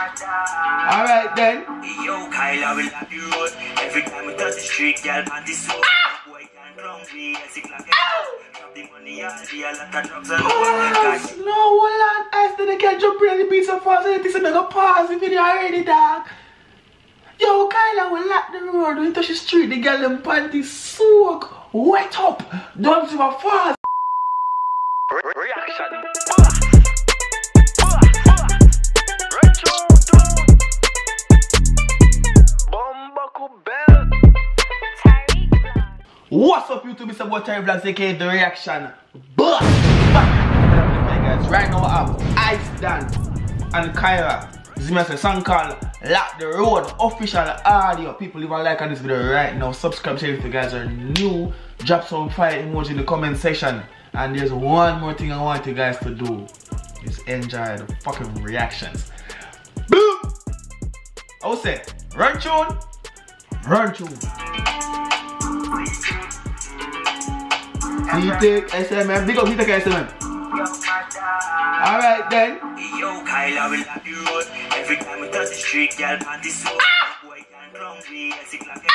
Alright then. Yo, Kyle, I will have you road. Every time we touch the street, girl, panty so. Boy can't clown me, I sick like a drop the money, I'll be a lot of drugs and no, hold on. I still can't jump in the beat so fast. I think I'm gonna pause the video already, dog. Yo, Kyle, will lock the road. When you touch the street, the girl them panty soak wet up. Don't see my fast. reaction. What's up YouTube, it's about Tyreke, aka The Reaction. But guys, right now I have Icee and Kyra. This is a song called Lock the Road, official audio. People leave a like on this video right now. Subscribe to if you guys are new. Drop some fire emoji in the comment section. And there's one more thing I want you guys to do. Is enjoy the fucking reactions. Boom! I will say, run tune. Run tune. He take SMM, big up, he take SMM. Alright then. Yo, Kyle, I will have you road. Every time we touch the street, girl, panty so. Boy can't clown me, I sick like a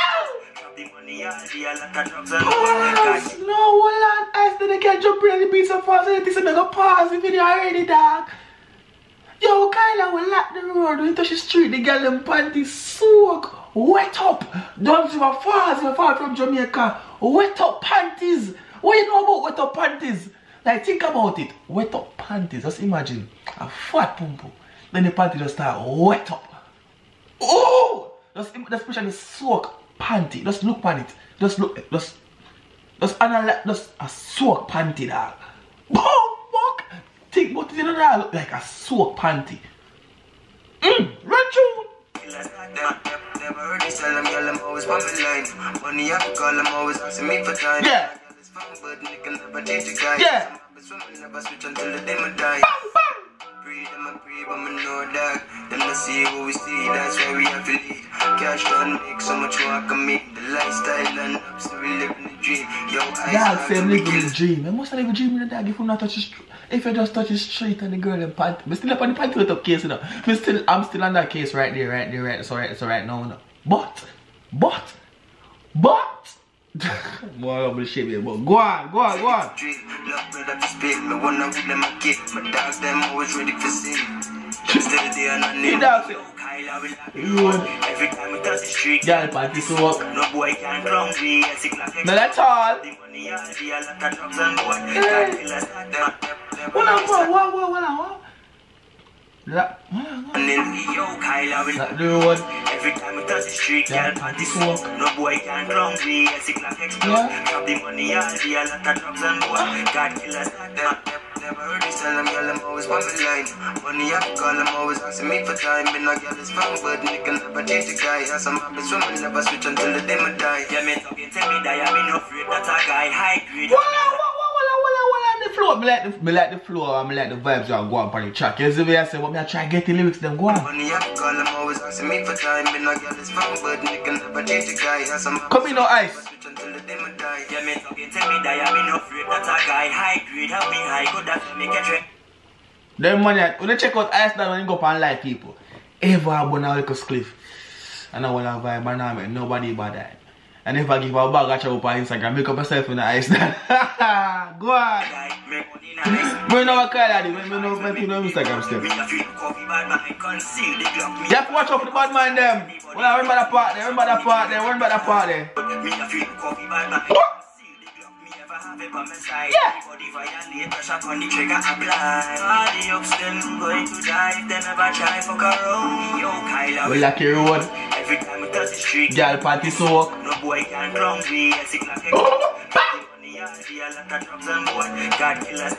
drop the money, I'll be a lot of drugs and no, hold on. I still can't jump in the beat so fast. I think I'm gonna pause the video already, dog. Yo, Kyle, will lock the road. When you touch the street, the girl them panty soak wet up. Don't see my fast, you're far from Jamaica. Wet up panties. What you know about wet up panties? Like, think about it. Wet up panties. Just imagine a fat pum pum. Then the panty just start wet up. Oh! Just especially soak panty. Just look on it. Just look. Just analyze. Just a soak panty, dog. Boom! Fuck! Think about it, you know that look like a soak panty. Run tune! Never heard this tell them, girl, I'm always on my line. Money I call, I'm always asking me for time. Yeah. But nigga never change the guy. Yeah. Never switch until the day I die. Breathe, I'm a breathe, I'm a no dog. Them not see what we see, that's why we have to lead. Cash don't make so much more I can make. The lifestyle and up, so we live in the dream. Yo, dog say live in the dream. I must live a dream in the dog if you not touch the street. If you just touch the street and the girl and panty. I'm still up on the panty with up case, you know. I'm still on that case right there. So right now, you know. But more of the shit, but go on. Love brother to spit, me wanna with them a kid. My dogs them always ready for sin. Just the day and I need Kyle, I will have you every time we touch the street. girl party so up. No boy can't clown me, I sick like a No, that's all. the money I'll be a lot of drugs and boy. God kill us at them. What? And then yo, Kyle, I will Lock the road. every time we touch the street, girl, panty soak. No boy can't clown me, I sick like explode. Drop the money, I'll be a lot of drugs and boy. God kill us at them. Never heard this tell them, girl, I'm always on my line. Money I call, I'm always asking me for time. Been a girl is found, but nigga never change the guy. As I'm happy swimming, never switch until the day I die. Yeah, me talking, tell me that I'm not afraid that a guy high grade. The flow, me like the flow, and me like the vibes that go on the track. You see me I say, but me I try to get the lyrics them go on. Money I call, I'm always asking me for time. Been a girl is found, but nigga never change the guy. As I'm happy come in, no Ice. switch until the day I die. Yeah, me talking, tell me that I'm not afraid that a guy high grade. Help me high, good that make a trick. Then money, when you check out Ice that when you go up and like people, ever abone a little cliff. And I want to vibe and I make nobody bad that. And if I give a bag a chop on Instagram, make up yourself in the Ice that. Go on. Me know call that, me know Instagram still. You have to watch out for the bad mind them. Well, remember that part there, remember that part there. Yeah. We like your road. Every time we touch the street, girl party so. no boy can clown me, I sick like a God kill us.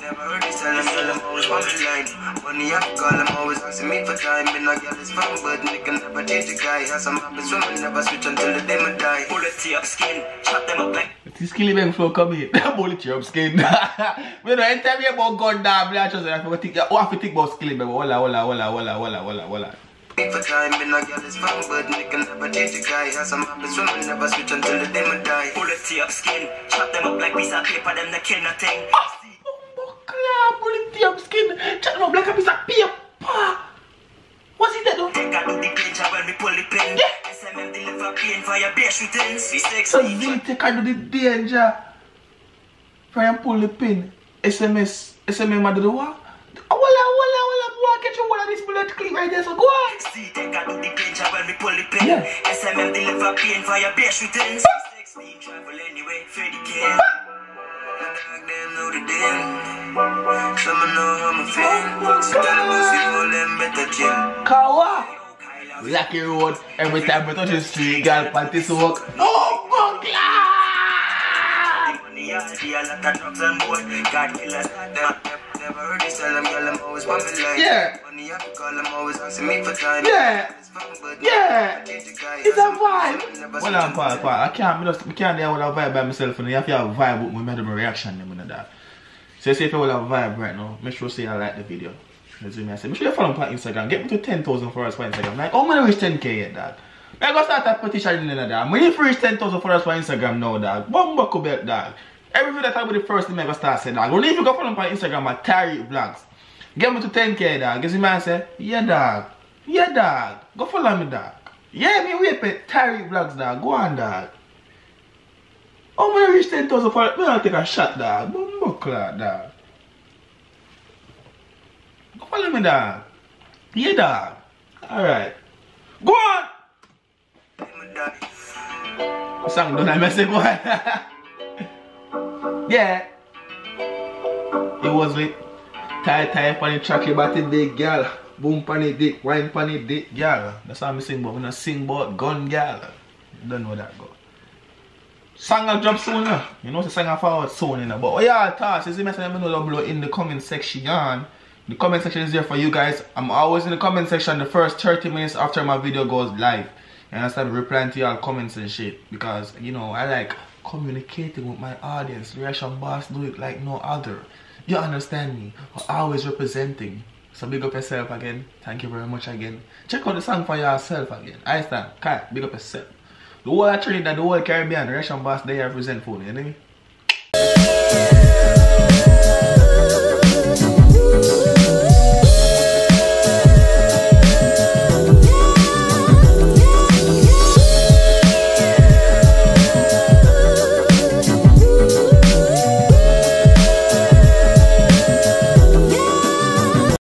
Never heard this tell them, girl, I'm always on the line. Money I call, I'm always asking me for time. Been a girl is found, but nigga never change the guy. As I'm happy swimming, never switch until the day I die. Pull it to your skin, chop them up like. This killing bang flow come in. Bullet your skin. We know anytime you about gun down, I just have to think about skilling bang. Walla. For time, been a girl is found, but nigga never change the guy. As I'm happy swimming, never switch until the day I die. Pull it to your skin, chop them up like piece of paper, them that kill nothing. Pull it to your skin, chop them up like a piece of paper. pin. SMM deliver pain for your bare shootings. So Z-Tech I do the danger. Try and pull the pin. SMM I do the what? Boy, get you one of this bullet clip right there, so go on. Z-Tech I do the danger when we pull the pin. Yeah. SMM deliver pain for your bare shootings. Travel anyway, Tyreke. Them know the deal. Some know how I'm feeling. So tell them see them better chill. Kawa. Lucky road. Every time we touch the street, girl, panty soak. Oh, fuck yeah! The money all the a lot of drugs and board. God killers. Never heard this tell them, girl, I'm always on me line. Yeah. Money I can call them, always asking me for time. Yeah. Yeah. It's a vibe. Well, I'm Paul. I can't do all a vibe by myself. And you have to have a vibe with me, my reaction. That. So, say if you will have a vibe right now, make sure you say I like the video. Make sure you follow me on Instagram. Get me to 10,000 followers for Instagram. Like, how many reach 10K yet, dog? I'm going to start a petition in that. When you reach 10,000 followers for Instagram now, dog, bomba could bet, dog. Every video that I will the first thing I'm going to start saying, dog. Only if you go follow me on Instagram at Tyreke Vlogs. Get me to 10K, dog. Guess the man say, yeah, dog. Yeah, dog. Go follow me, dog. Yeah, me wait for Tyreke Vlogs, dog. Go on, dog. How many reach 10,000 followers? Me don't take a shot, dog. Bomba clock, dog. Go follow me, dog. Yeah, dog. Alright. Go on! Song done, I mess it, boy. Yeah. It was lit. Tie on the track about the dick, girl. Boom on the dick, wine on the dick, girl. That's how I sing, but when I sing about gun, girl. You don't know that, go. Song will drop soon, no? You know, the song will forward soon, you know. But oh yeah, thoughts, you see me saying, I know below in the comment section. The comment section is there for you guys. I'm always in the comment section the first 30 minutes after my video goes live. And I start replying to y'all comments and shit. Because, you know, I like communicating with my audience. Reaction Boss do it like no other. You understand me? I'm always representing. So big up yourself again. Thank you very much again. Check out the song for yourself again. I stand. Kai, big up yourself. The whole of Trinidad, the whole Caribbean, Reaction Boss, they represent for me. You know me?